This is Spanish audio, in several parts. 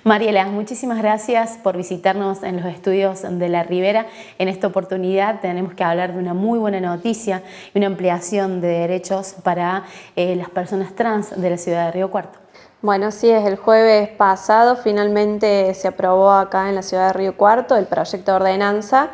Mariela, muchísimas gracias por visitarnos en los estudios de La Ribera. En esta oportunidad tenemos que hablar de una muy buena noticia y una ampliación de derechos para las personas trans de la ciudad de Río Cuarto. Bueno, sí, es el jueves pasado finalmente se aprobó acá en la ciudad de Río Cuarto el proyecto de ordenanza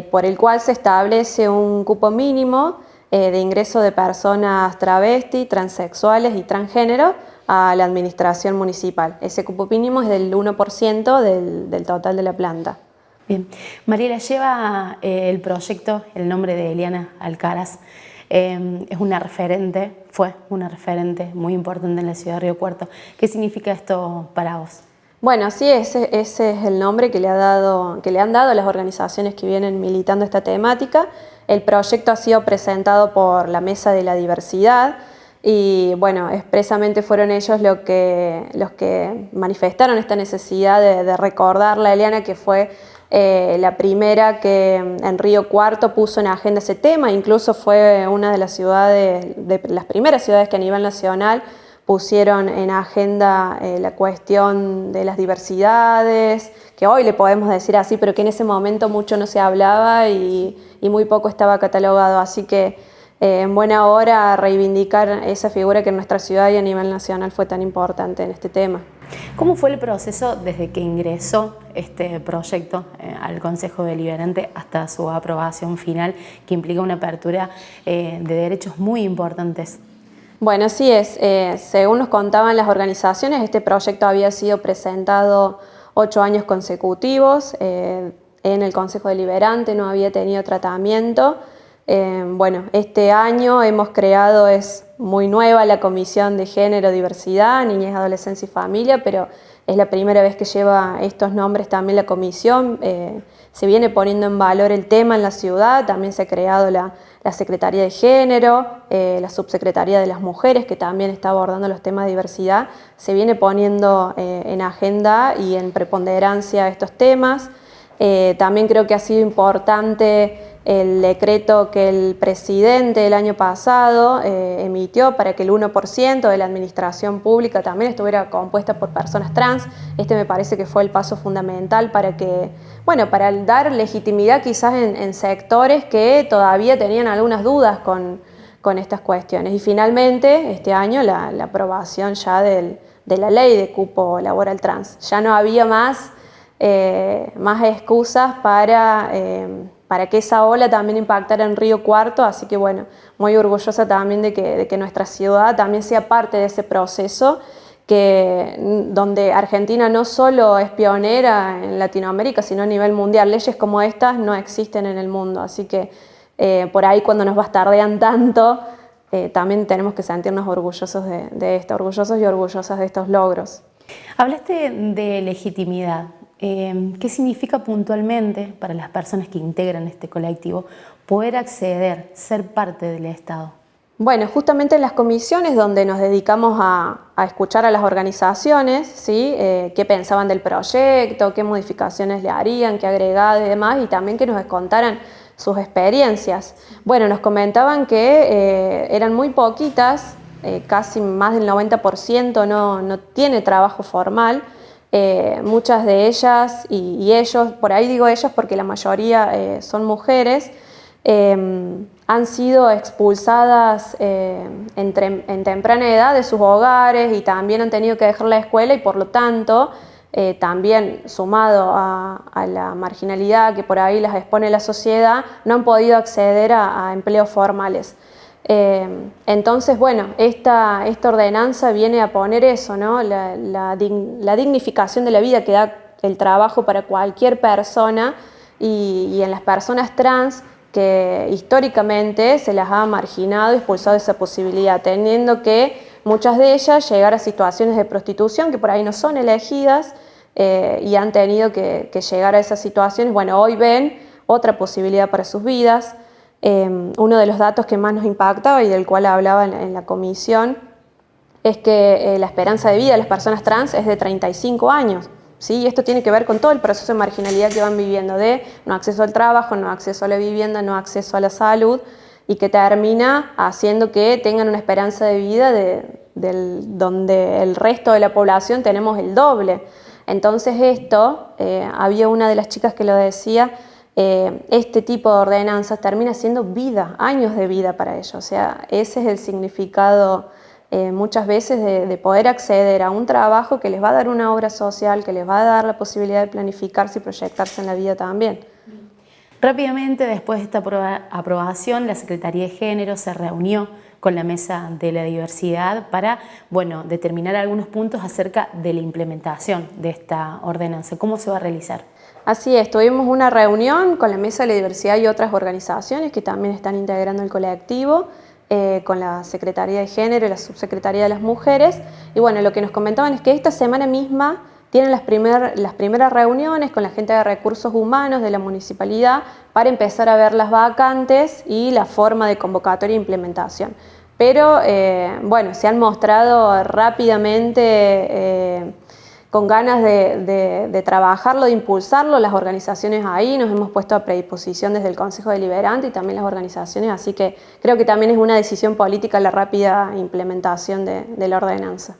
por el cual se establece un cupo mínimo de ingreso de personas travesti, transexuales y transgénero a la administración municipal. Ese cupo mínimo es del 1% del total de la planta. Bien, Mariela, lleva el proyecto el nombre de Eliana Alcaraz. Es una referente, fue una referente muy importante en la ciudad de Río Cuarto. ¿Qué significa esto para vos? Bueno, sí, ese es el nombre que le han dado las organizaciones que vienen militando esta temática. El proyecto ha sido presentado por la Mesa de la Diversidad y, bueno, expresamente fueron ellos los que manifestaron esta necesidad de recordarla a Eliana, que fue la primera que en Río Cuarto puso en agenda ese tema. Incluso fue una de las primeras ciudades que a nivel nacional pusieron en agenda la cuestión de las diversidades, que hoy le podemos decir así, pero que en ese momento mucho no se hablaba y muy poco estaba catalogado. Así que en buena hora reivindicar esa figura que en nuestra ciudad y a nivel nacional fue tan importante en este tema. ¿Cómo fue el proceso desde que ingresó este proyecto al Consejo Deliberante hasta su aprobación final, que implica una apertura de derechos muy importantes? Bueno, así es. Según nos contaban las organizaciones, este proyecto había sido presentado 8 años consecutivos. En el Consejo Deliberante no había tenido tratamiento. Bueno, este año hemos creado, es muy nueva la Comisión de Género, Diversidad, Niñez, Adolescencia y Familia, pero es la primera vez que lleva estos nombres también la comisión. Se viene poniendo en valor el tema en la ciudad, también se ha creado la Secretaría de Género, la Subsecretaría de las Mujeres, que también está abordando los temas de diversidad. Se viene poniendo en agenda y en preponderancia estos temas. También creo que ha sido importante el decreto que el presidente el año pasado emitió para que el 1% de la administración pública también estuviera compuesta por personas trans. Este me parece que fue el paso fundamental para que, bueno, para dar legitimidad quizás en sectores que todavía tenían algunas dudas con estas cuestiones. Y finalmente, este año, la aprobación ya de la ley de cupo laboral trans. Ya no había más excusas para que esa ola también impactara en Río Cuarto, así que bueno, muy orgullosa también de que nuestra ciudad también sea parte de ese proceso, donde Argentina no solo es pionera en Latinoamérica, sino a nivel mundial. Leyes como estas no existen en el mundo, así que por ahí cuando nos bastardean tanto, también tenemos que sentirnos orgullosos de esto, orgullosos y orgullosas de estos logros. Hablaste de legitimidad. ¿Qué significa puntualmente para las personas que integran este colectivo poder acceder, ser parte del Estado? Bueno, justamente en las comisiones donde nos dedicamos a escuchar a las organizaciones, ¿sí? Qué pensaban del proyecto, qué modificaciones le harían, qué agregados y demás, y también que nos contaran sus experiencias. Bueno, nos comentaban que eran muy poquitas, casi más del 90% no tiene trabajo formal. Muchas de ellas y ellos, por ahí digo ellos porque la mayoría son mujeres, han sido expulsadas en temprana edad de sus hogares y también han tenido que dejar la escuela y por lo tanto también sumado a la marginalidad que por ahí las expone la sociedad, no han podido acceder a empleos formales. Entonces, bueno, esta ordenanza viene a poner eso, ¿no? La dignificación de la vida que da el trabajo para cualquier persona y en las personas trans que históricamente se las ha marginado y expulsado esa posibilidad, teniendo que muchas de ellas llegar a situaciones de prostitución que por ahí no son elegidas y han tenido que llegar a esas situaciones. Bueno, hoy ven otra posibilidad para sus vidas. Uno de los datos que más nos impactaba y del cual hablaba en la comisión es que la esperanza de vida de las personas trans es de 35 años. ¿Sí? Y esto tiene que ver con todo el proceso de marginalidad que van viviendo, de no acceso al trabajo, no acceso a la vivienda, no acceso a la salud, y que termina haciendo que tengan una esperanza de vida donde el resto de la población tenemos el doble. Entonces había una de las chicas que lo decía, este tipo de ordenanzas termina siendo vida, años de vida para ellos. O sea, ese es el significado muchas veces de poder acceder a un trabajo que les va a dar una obra social, que les va a dar la posibilidad de planificarse y proyectarse en la vida también. Rápidamente, después de esta aprobación, la Secretaría de Género se reunió con la Mesa de la Diversidad para, determinar algunos puntos acerca de la implementación de esta ordenanza. ¿Cómo se va a realizar? Así es, tuvimos una reunión con la Mesa de la Diversidad y otras organizaciones que también están integrando el colectivo, con la Secretaría de Género y la Subsecretaría de las Mujeres. Y bueno, lo que nos comentaban es que esta semana misma tienen las primeras reuniones con la gente de recursos humanos de la municipalidad para empezar a ver las vacantes y la forma de convocatoria e implementación. Pero se han mostrado rápidamente con ganas de trabajarlo, de impulsarlo, las organizaciones ahí, nos hemos puesto a predisposición desde el Consejo Deliberante y también las organizaciones, así que creo que también es una decisión política la rápida implementación de la ordenanza.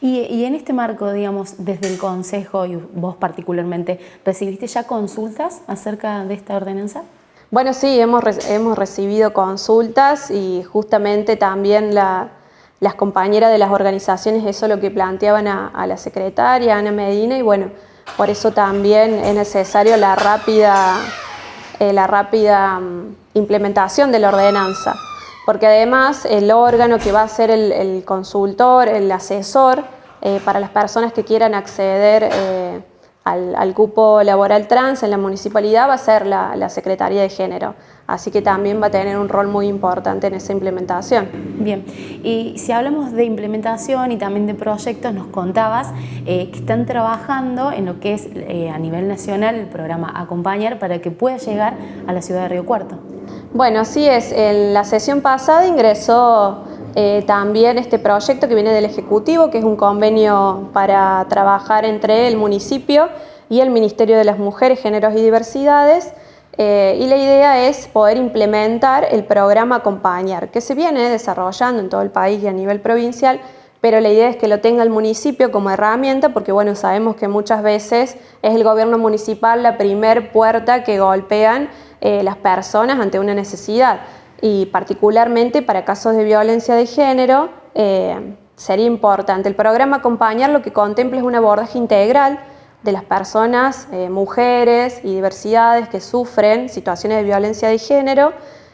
Y en este marco, digamos, desde el Consejo y vos particularmente, ¿recibiste ya consultas acerca de esta ordenanza? Bueno, sí, hemos recibido consultas y justamente también las compañeras de las organizaciones eso es lo que planteaban a la secretaria, Ana Medina, y bueno, por eso también es necesario la rápida implementación de la ordenanza, porque además el órgano que va a ser el consultor, el asesor, para las personas que quieran acceder al cupo laboral trans en la municipalidad va a ser la Secretaría de Género, así que también va a tener un rol muy importante en esa implementación. Bien, y si hablamos de implementación y también de proyectos, nos contabas que están trabajando en lo que es a nivel nacional el programa Acompañar para que pueda llegar a la ciudad de Río Cuarto. Bueno, así es, en la sesión pasada ingresó también este proyecto que viene del Ejecutivo, que es un convenio para trabajar entre el municipio y el Ministerio de las Mujeres, Géneros y Diversidades, y la idea es poder implementar el programa Acompañar, que se viene desarrollando en todo el país y a nivel provincial, pero la idea es que lo tenga el municipio como herramienta, porque bueno, sabemos que muchas veces es el gobierno municipal la primer puerta que golpean las personas ante una necesidad. Y particularmente para casos de violencia de género sería importante. El programa Acompañar lo que contempla es un abordaje integral de las personas, mujeres y diversidades que sufren situaciones de violencia de género,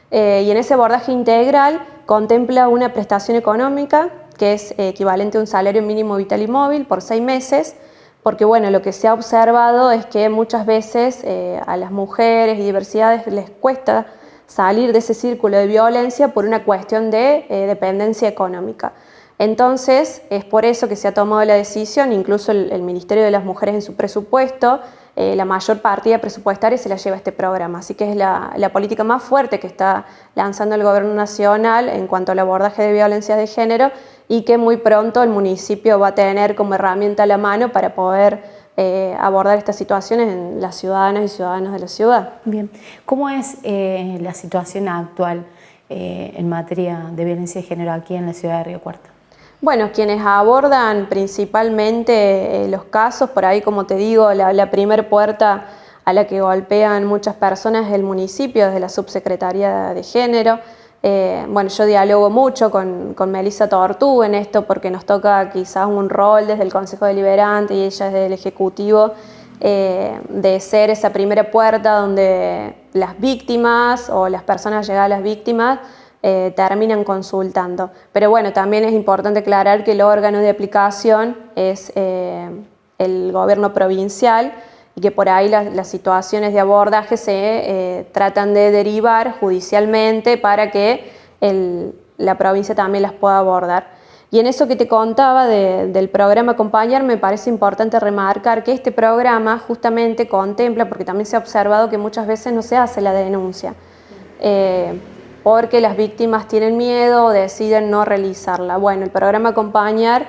y en ese abordaje integral contempla una prestación económica que es equivalente a un salario mínimo vital y móvil por 6 meses, porque bueno, lo que se ha observado es que muchas veces a las mujeres y diversidades les cuesta salir de ese círculo de violencia por una cuestión de dependencia económica. Entonces, es por eso que se ha tomado la decisión, incluso el Ministerio de las Mujeres en su presupuesto, la mayor partida presupuestaria se la lleva a este programa, así que es la política más fuerte que está lanzando el Gobierno Nacional en cuanto al abordaje de violencia de género y que muy pronto el municipio va a tener como herramienta a la mano para poder abordar estas situaciones en las ciudadanas y ciudadanos de la ciudad. Bien, ¿cómo es la situación actual en materia de violencia de género aquí en la ciudad de Río Cuarto? Bueno, quienes abordan principalmente los casos, por ahí como te digo, la primer puerta a la que golpean muchas personas es el municipio, desde la Subsecretaría de Género. Bueno, yo dialogo mucho con Melissa Tortú en esto porque nos toca quizás un rol desde el Consejo Deliberante y ella desde el Ejecutivo de ser esa primera puerta donde las víctimas o las personas llegadas a las víctimas terminan consultando. Pero bueno, también es importante aclarar que el órgano de aplicación es el gobierno provincial y que por ahí las situaciones de abordaje se tratan de derivar judicialmente para que la provincia también las pueda abordar. Y en eso que te contaba del programa Acompañar, me parece importante remarcar que este programa justamente contempla, porque también se ha observado que muchas veces no se hace la denuncia, porque las víctimas tienen miedo o deciden no realizarla. Bueno, el programa Acompañar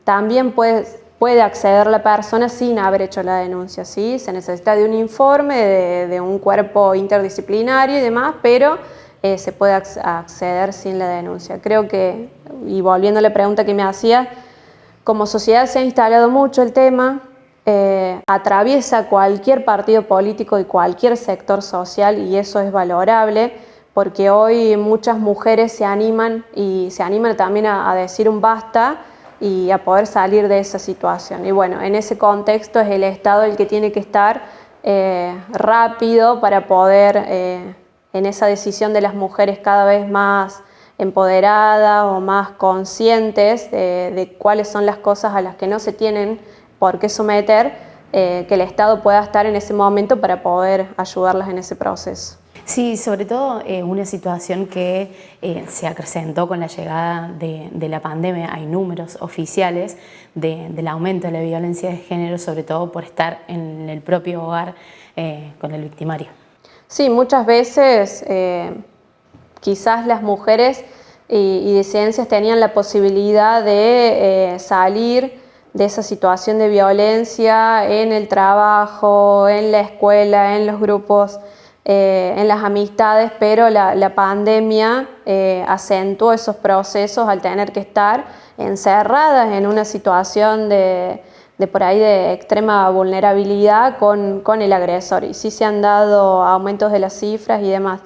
también puede puede acceder la persona sin haber hecho la denuncia, ¿sí? Se necesita de un informe de un cuerpo interdisciplinario y demás, pero se puede acceder sin la denuncia. Creo que, y volviendo a la pregunta que me hacía, como sociedad se ha instalado mucho el tema, atraviesa cualquier partido político y cualquier sector social, y eso es valorable, porque hoy muchas mujeres se animan también a decir un basta y a poder salir de esa situación. Y bueno, en ese contexto es el Estado el que tiene que estar rápido para poder, en esa decisión de las mujeres cada vez más empoderadas o más conscientes de cuáles son las cosas a las que no se tienen por qué someter, que el Estado pueda estar en ese momento para poder ayudarlas en ese proceso. Sí, sobre todo una situación que se acrecentó con la llegada de la pandemia. Hay números oficiales del aumento de la violencia de género, sobre todo por estar en el propio hogar con el victimario. Sí, muchas veces quizás las mujeres y disidencias tenían la posibilidad de salir de esa situación de violencia en el trabajo, en la escuela, en los grupos, en las amistades, pero la pandemia acentuó esos procesos al tener que estar encerradas en una situación de por ahí de extrema vulnerabilidad con el agresor. Y sí se han dado aumentos de las cifras y demás.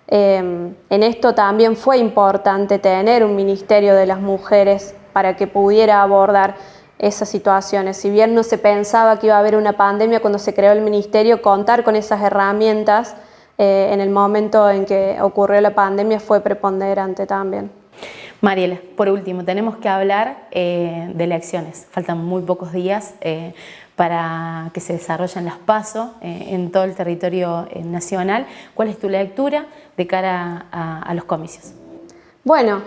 En esto también fue importante tener un Ministerio de las Mujeres para que pudiera abordar esas situaciones. Si bien no se pensaba que iba a haber una pandemia cuando se creó el ministerio, contar con esas herramientas en el momento en que ocurrió la pandemia fue preponderante también. Mariela, por último, tenemos que hablar de elecciones. Faltan muy pocos días para que se desarrollen las PASO en todo el territorio nacional. ¿Cuál es tu lectura de cara a los comicios? Bueno,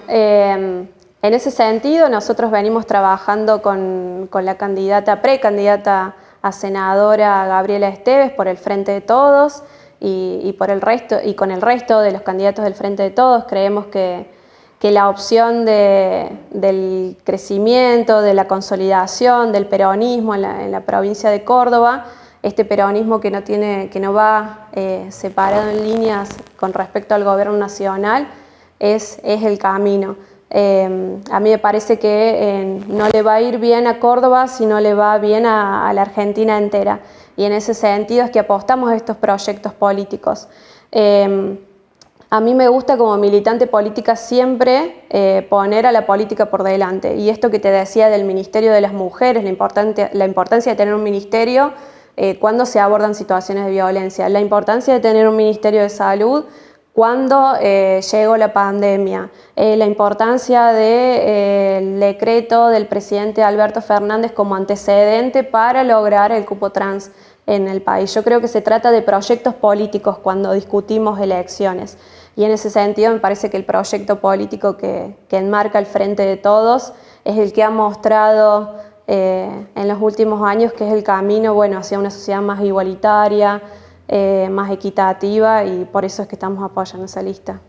en ese sentido, nosotros venimos trabajando con la precandidata a senadora Gabriela Esteves por el Frente de Todos y con el resto de los candidatos del Frente de Todos. Creemos que la opción del crecimiento, de la consolidación del peronismo en la provincia de Córdoba, este peronismo que no va separado en líneas con respecto al gobierno nacional, es el camino. A mí me parece que no le va a ir bien a Córdoba si no le va bien a la Argentina entera. Y en ese sentido es que apostamos a estos proyectos políticos. A mí me gusta como militante política siempre poner a la política por delante. Y esto que te decía del Ministerio de las Mujeres, la importancia de tener un ministerio cuando se abordan situaciones de violencia, la importancia de tener un Ministerio de Salud cuando llegó la pandemia, la importancia del decreto del presidente Alberto Fernández como antecedente para lograr el cupo trans en el país. Yo creo que se trata de proyectos políticos cuando discutimos elecciones. Y en ese sentido me parece que el proyecto político que enmarca el Frente de Todos es el que ha mostrado en los últimos años que es el camino, bueno, hacia una sociedad más igualitaria, más equitativa, y por eso es que estamos apoyando esa lista.